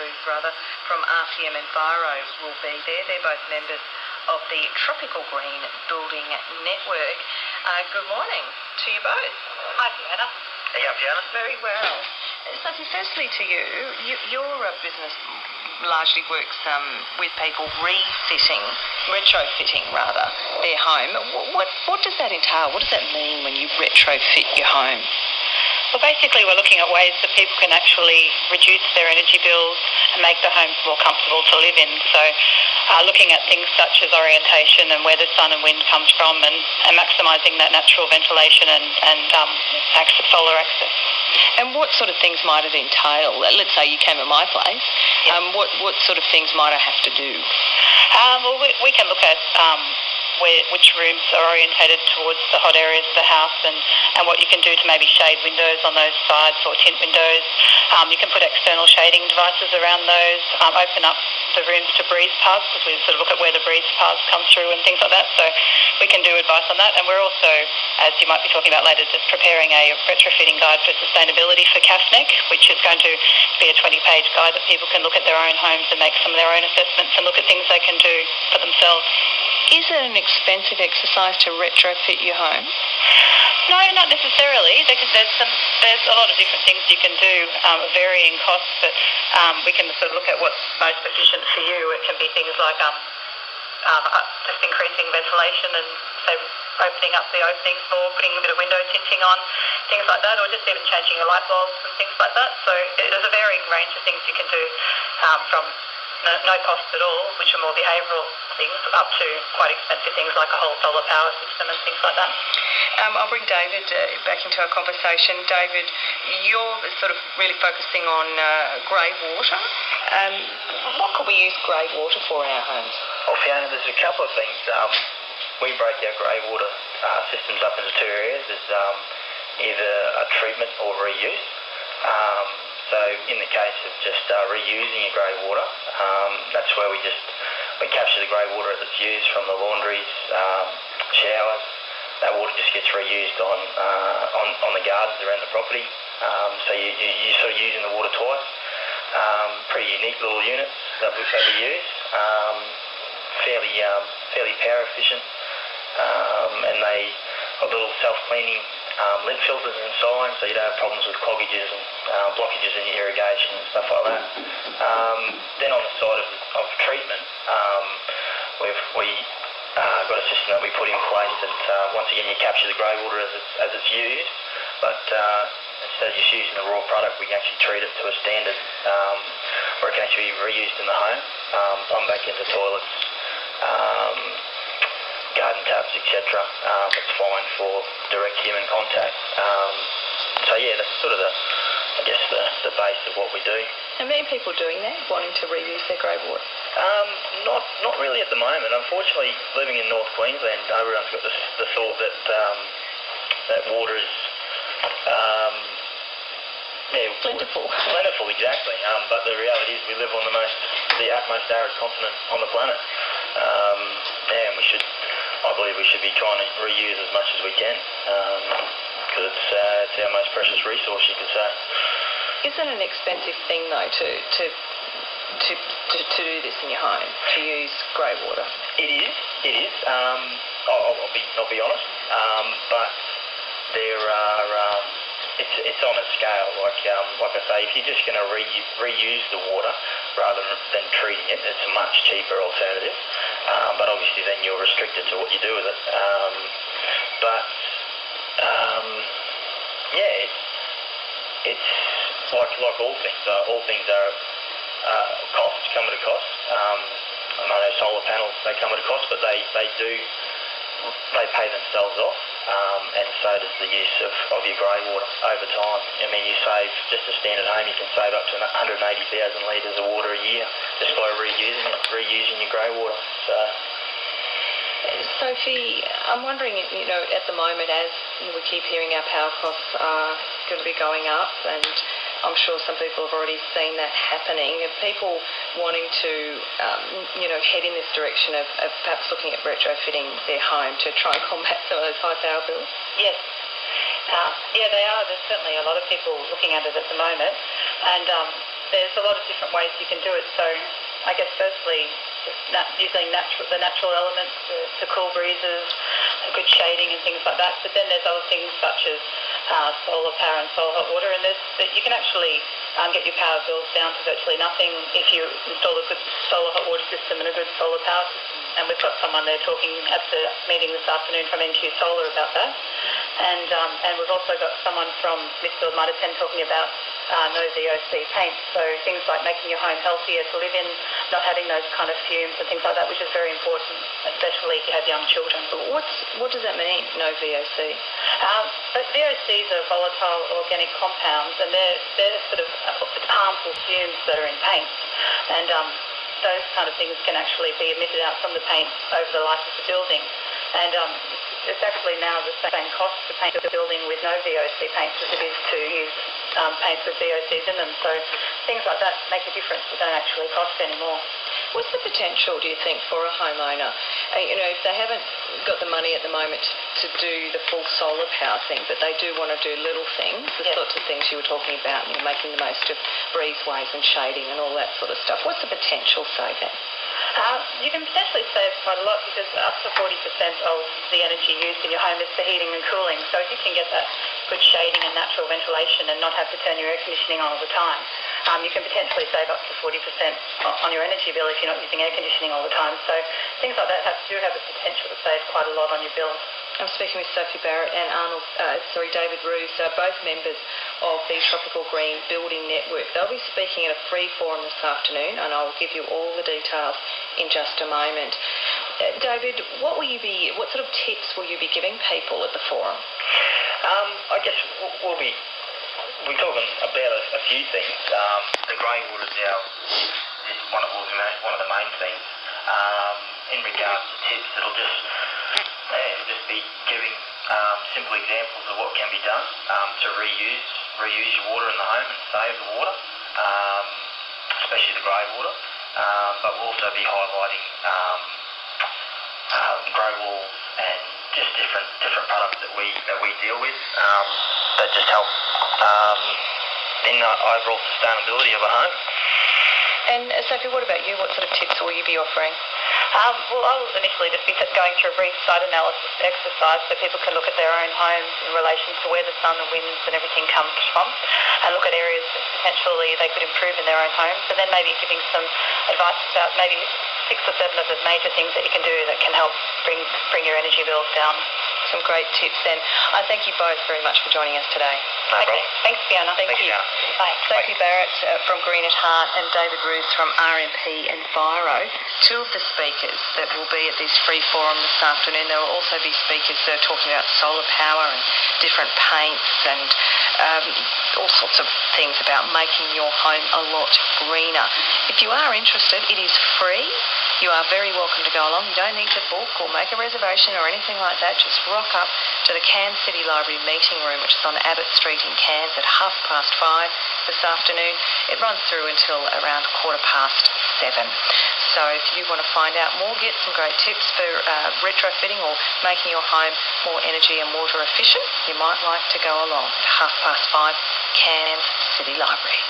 booth rather, from RTM Enviro will be there. They're both members of the Tropical Green Building Network. Good morning to you both. Hi, Fiona. How you Fiona? Very well. Sophie, firstly to you, your business largely works with people retrofitting their home. What does that entail? What does that mean when you retrofit your home? Well, basically, we're looking at ways that people can actually reduce their energy bills and make their homes more comfortable to live in. So looking at things such as orientation and where the sun and wind comes from and maximising that natural ventilation and solar access. And what sort of things might it entail? Let's say you came at my place. Yes. What sort of things might I have to do? Well, we can look at which rooms are orientated towards the hot areas of the house and what you can do to maybe shade windows on those sides or tint windows. You can put external shading devices around those, open up the rooms to breeze paths, because we sort of look at where the breeze paths come through and things like that. So we can do advice on that. And we're also, as you might be talking about later, just preparing a retrofitting guide for sustainability for CAFNEC, which is going to be a 20-page guide that people can look at their own homes and make some of their own assessments and look at things they can do for themselves. Is it an expensive exercise to retrofit your home? No, not necessarily. There's a lot of different things you can do, varying costs, but we can sort of look at what's most efficient for you. It can be things like just increasing ventilation and say opening up the openings more, putting a bit of window tinting on, things like that, or just even changing your light bulbs and things like that. So there's a varying range of things you can do from no cost at all, which are more behavioural things, up to quite expensive things like a whole solar power system and things like that. I'll bring David back into our conversation. David, you're sort of really focusing on grey water. What could we use grey water for in our homes? Well, Fiona, there's a couple of things. We break our grey water systems up into two areas. There's either a treatment or reuse. So in the case of just reusing your grey water, that's where we capture the grey water as it's used from the laundries, showers. That water just gets reused on the gardens around the property. So you're sort of using the water twice. Pretty unique little units that we use. Fairly power efficient, and they got little self-cleaning lint filters inside, so you don't have problems with cloggages and blockages in your irrigation and stuff like that. Then on the side of treatment, we got a system that we put in place that once again you capture the grey water as it's used, but instead of just using the raw product, we can actually treat it to a standard where it can actually be reused in the home, pump back into toilets, garden taps, etc. It's fine for direct human contact. So yeah, that's sort of the base of what we do. Are many people doing that, wanting to reuse their grey water? Not really at the moment. Unfortunately, living in North Queensland, everyone's got the thought that water is plentiful. Plentiful, exactly. But the reality is we live on the utmost arid continent on the planet. And I believe we should be trying to reuse as much as we can, because it's our most precious resource, you could say. Is it an expensive thing though to do this in your home, to use grey water? It is. I'll be honest, but there are. It's on a scale. Like I say, if you're just going to reuse the water rather than treating it, it's a much cheaper alternative. But obviously, then you're restricted to what you do with it. It's like all things. All things are costs, come at a cost. I know solar panels, they come at a cost, but they pay themselves off, and so does the use of your grey water over time. I mean, you save, just a standard home, you can save up to 180,000 litres of water a year just by reusing your grey water. So, Sophie, I'm wondering, at the moment, as we keep hearing our power costs are going to be going up, and I'm sure some people have already seen that happening. Are people wanting to, head in this direction of perhaps looking at retrofitting their home to try and combat some of those high power bills? Yes. Yeah, they are. There's certainly a lot of people looking at it at the moment, and there's a lot of different ways you can do it. So I guess firstly, just using the natural elements, the cool breezes, good shading and things like that. But then there's other things such as solar power and solar hot water, and you can actually get your power bills down to virtually nothing if you install a good solar hot water system and a good solar power system. And we've got someone there talking at the meeting this afternoon from NQ Solar about that. And we've also got someone from Smithfield Mitre 10 talking about no VOC paint. So things like making your home healthier to live in, not having those kind of fumes and things like that, which is very important, especially if you have young children. What does that mean, no VOC? But VOCs are volatile organic compounds, and they're sort of harmful fumes that are in paints. And those kind of things can actually be emitted out from the paint over the life of the building. And it's actually now the same cost to paint a building with no VOC paints as it is to use paints with VOCs in them. So things like that make a difference. They don't actually cost anymore. What's the potential, do you think, for a homeowner? If they haven't got the money at the moment to do the full solar power thing, but they do want to do little things, the sorts of things you were talking about, making the most of breezeways and shading and all that sort of stuff. What's the potential saving? You can potentially save quite a lot because up to 40% of the energy used in your home is for heating and cooling. So if you can get that good shading and natural ventilation and not have to turn your air conditioning on all the time, you can potentially save up to 40% on your energy bill if you're not using air conditioning all the time. So things like that do have the potential to save quite a lot on your bills. I'm speaking with Sophie Barrett and David Roos, both members of the Tropical Green Building Network. They'll be speaking at a free forum this afternoon, and I'll give you all the details in just a moment. David, what sort of tips will you be giving people at the forum? I guess we're talking about a few things. The grey water is one of the main things. In regards to tips, it'll just be giving simple examples of what can be done to reuse your water in the home and save the water, especially the grey water. But we'll also be highlighting grey walls and just different products that we deal with that just help in the overall sustainability of a home. And Sophie, what about you? What sort of tips will you be offering? Well, I will initially just be going through a brief site analysis exercise so people can look at their own homes in relation to where the sun and winds and everything comes from and look at areas that potentially they could improve in their own homes, and then maybe giving some advice about maybe 6 or 7 of the major things that you can do that can help bring your energy bills down. Some great tips then. I thank you both very much for joining us today. No problem. Thanks, Fiona. Thank you. Fiona. Bye. Sophie Barrett from Green at Heart and David Roos from RMP Enviro, 2 of the speakers that will be at this free forum this afternoon. There will also be speakers talking about solar power and different paints and all sorts of things about making your home a lot greener. If you are interested, it is free. You are very welcome to go along. You don't need to book or make a reservation or anything like that. Just rock up to the Cairns City Library meeting room, which is on Abbott Street in Cairns at 5:30 this afternoon. It runs through until around 7:15. So if you want to find out more, get some great tips for retrofitting or making your home more energy and water efficient, you might like to go along at 5:30, Cairns City Library.